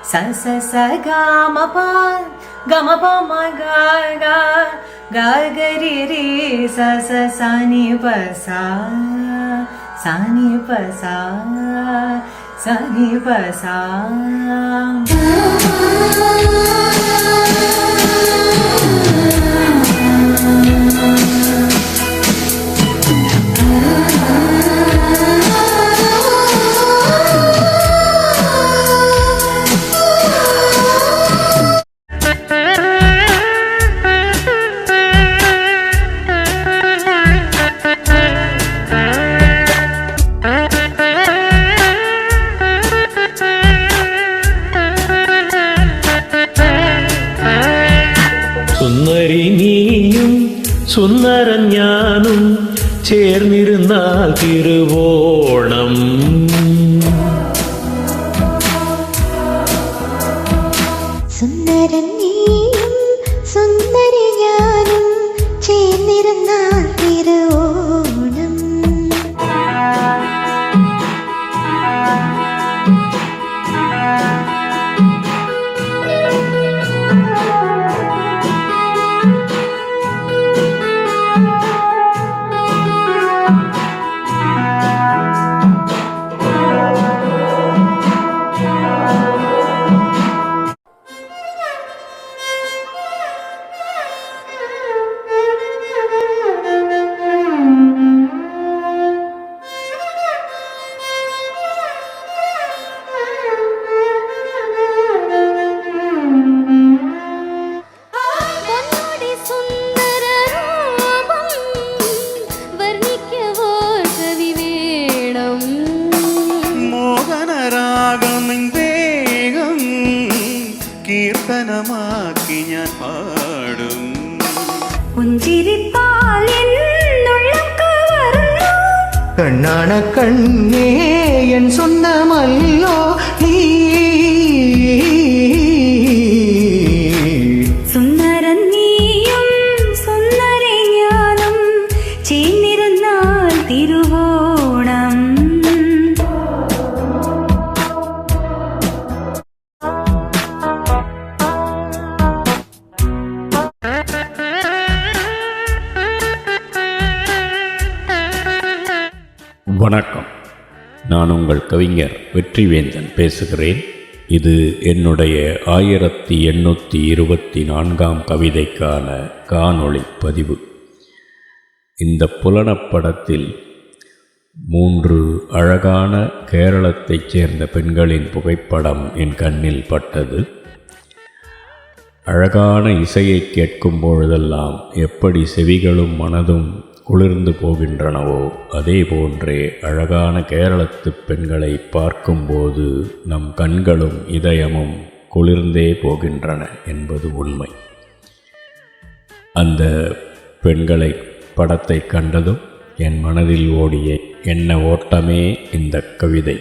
sa sa sa ga ma pa ma ga ga ga ga re re sa sa sa ni pa sa ni pa sa ni pa sa. സുന്ദരി നീയും സുന്ദരൻ ഞാനും ചേർന്നിരുന്നാൽ തിരുവോണം. സുന്ദരൻ നീയും സുന്ദരി ഞാനും ചേർന്നിരുന്നാൽ തിരുവോണം. കീർത്തനമാക്കി ഞാൻ പാടും. കണ്ണാണ കണ്ണേ N സ്വന്തമല്ലോ നീ. സുന്ദരൻ നീയും സുന്ദരി ഞാനും ചേർന്നിരുന്നാൽ തിരുവോണം. வணக்கம். நான் உங்கள் கவிஞர் வெற்றிவேந்தன் பேசுகிறேன். இது என்னுடைய 1824ஆம் கவிதைக்கான காணொளி பதிவு. இந்த புலனப்படத்தில் 3 அழகான கேரளத்தைச் சேர்ந்த பெண்களின் புகைப்படம் என் கண்ணில் பட்டது. அழகான இசையை கேட்கும் பொழுதெல்லாம் எப்படி செவிகளும் மனதும் குளிர்ந்து போகின்றனவோ அதே போன்றே அழகான கேரளத்து பெண்களை பார்க்கும்போது நம் கண்களும் இதயமும் குளிர்ந்தே போகின்றன என்பது உண்மை. அந்த பெண்களை படத்தை கண்டதும் என் மனதில் ஓடிய எண்ண ஓட்டமே இந்த கவிதை.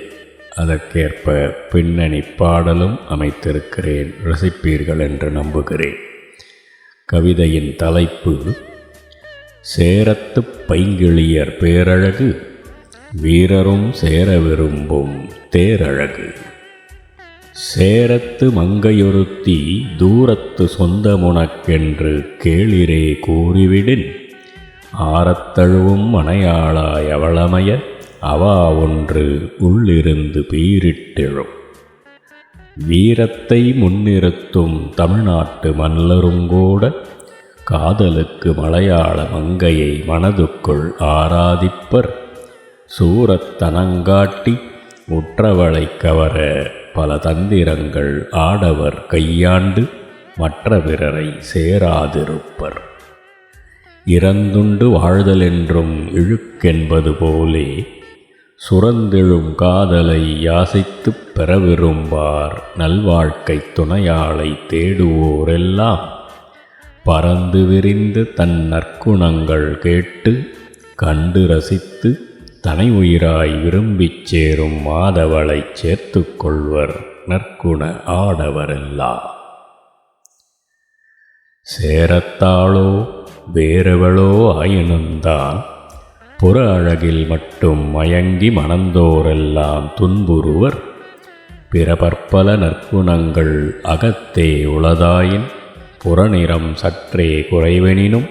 அதற்கேற்ப பின்னணி பாடலும் அமைத்திருக்கிறேன். ரசிப்பீர்கள் என்று நம்புகிறேன். கவிதையின் தலைப்பு சேரத்து பைங்கிளியர் பேரழகு, வீரரும் சேர விரும்பும் தேரழகு. சேரத்து மங்கையொருத்தி தூரத்து சொந்தமுனக்கென்று கேளிரே கூறிவிடின், ஆரத்தழுவும் மனையாளாய் அவளமைய அவா ஒன்று உள்ளிருந்து பீரிட்டெழும். வீரத்தை முன்னிறுத்தும் தமிழ்நாட்டு மல்லருங்கூட காதலுக்கு மலையாள மங்கையை மனதுக்குள் ஆராதிப்பர். சூரத்தனங்காட்டி உற்றவளை கவர பல தந்திரங்கள் ஆடவர் கையாண்டு மற்ற பிறரை சேராதிருப்பர். இறந்துண்டு வாழ்தலென்றும் இழுக்கென்பது போலே சுரந்தெழும் காதலை யாசித்துப் பெற விரும்பார். நல்வாழ்க்கை துணையாளை தேடுவோரெல்லாம் பறந்து விரிந்து தன் நற்குணங்கள் கேட்டு கண்டு ரசித்து தனை உயிராய் விரும்பிச் சேரும் மாதவளைச் சேர்த்து கொள்வர் நற்குண ஆடவரெல்லாம். சேரத்தாளோ வேறெவளோ ஆயினுந்தான் புற அழகில் மட்டும் மயங்கி மணந்தோரெல்லாம் துன்புறுவர். பிற பற்பல நற்குணங்கள் அகத்தே உளதாயின் புறநிறம் சற்றே குறைவெனினும்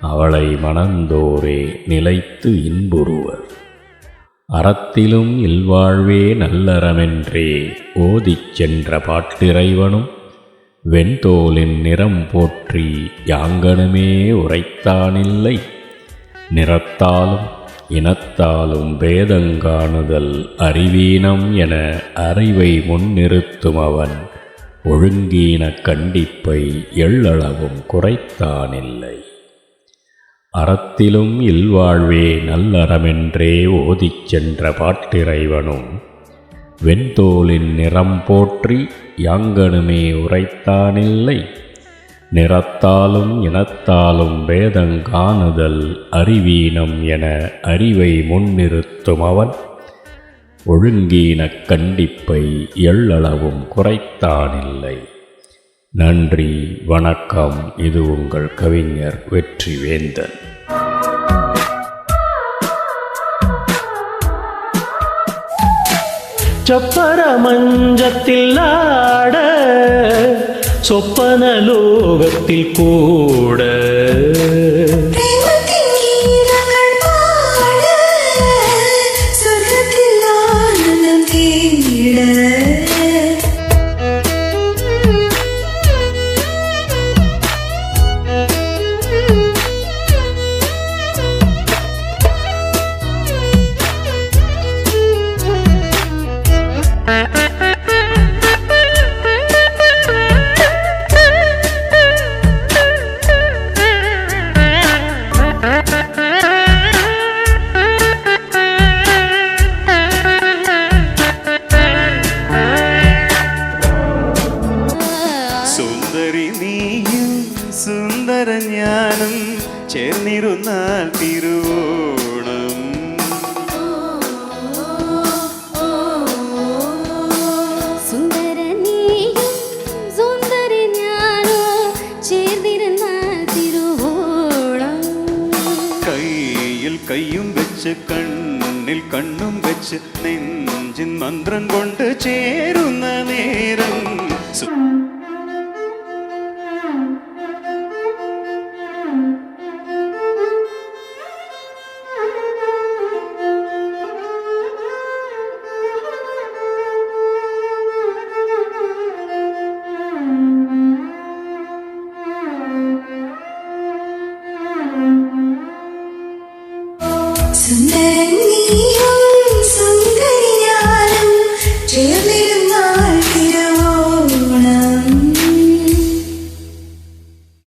அவளை மணந்தோரே நிலைத்து இன்புறுவர். அறத்திலும் இல்வாழ்வே நல்லறமென்றே ஓதிச் சென்ற பாட்டிறைவனும் வெண்தோலின் நிறம் போற்றி யாங்கனுமே உரைத்தானில்லை. நிறத்தாலும் இனத்தாலும் பேதங்காணுதல் அறிவீனம் என அறிவை முன்னிறுத்தும் அவன் ஒழுங்கீன கண்டிப்பை எள்ளளவும் குறைத்தானில்லை. அறத்திலும் இல்வாழ்வே நல்லறமென்றே ஓதிச் சென்ற பாட்டிறைவனும் வெண்தோலின் நிறம் போற்றி யாங்கனுமே உரைத்தானில்லை. நிறத்தாலும் இனத்தாலும் பேதங்காணுதல் அறிவீனம் என அறிவை முன்னிறுத்தும் அவன் ஒழுங்கீனக் கண்டிப்பை எள்ளளவும் குறைத்தானில்லை. நன்றி, வணக்கம். இது உங்கள் கவிஞர் வெற்றிவேந்தன். சப்பர மஞ்சத்தில் ஆட சொப்பன லோகத்தில் கூட സുന്ദര ജ്ഞാനം ചേർന്നിരുന്നാൽ തിരുവോണം. സുന്ദര നീയും സുന്ദര ഞാനോ ചേർന്നിരുന്നാൽ തിരുവോണം. കയ്യിൽ കയ്യും വെച്ച് കണ്ണിൽ കണ്ണും വെച്ച് നെഞ്ചിൻ മന്ത്രം കൊണ്ട് ചേരുന്ന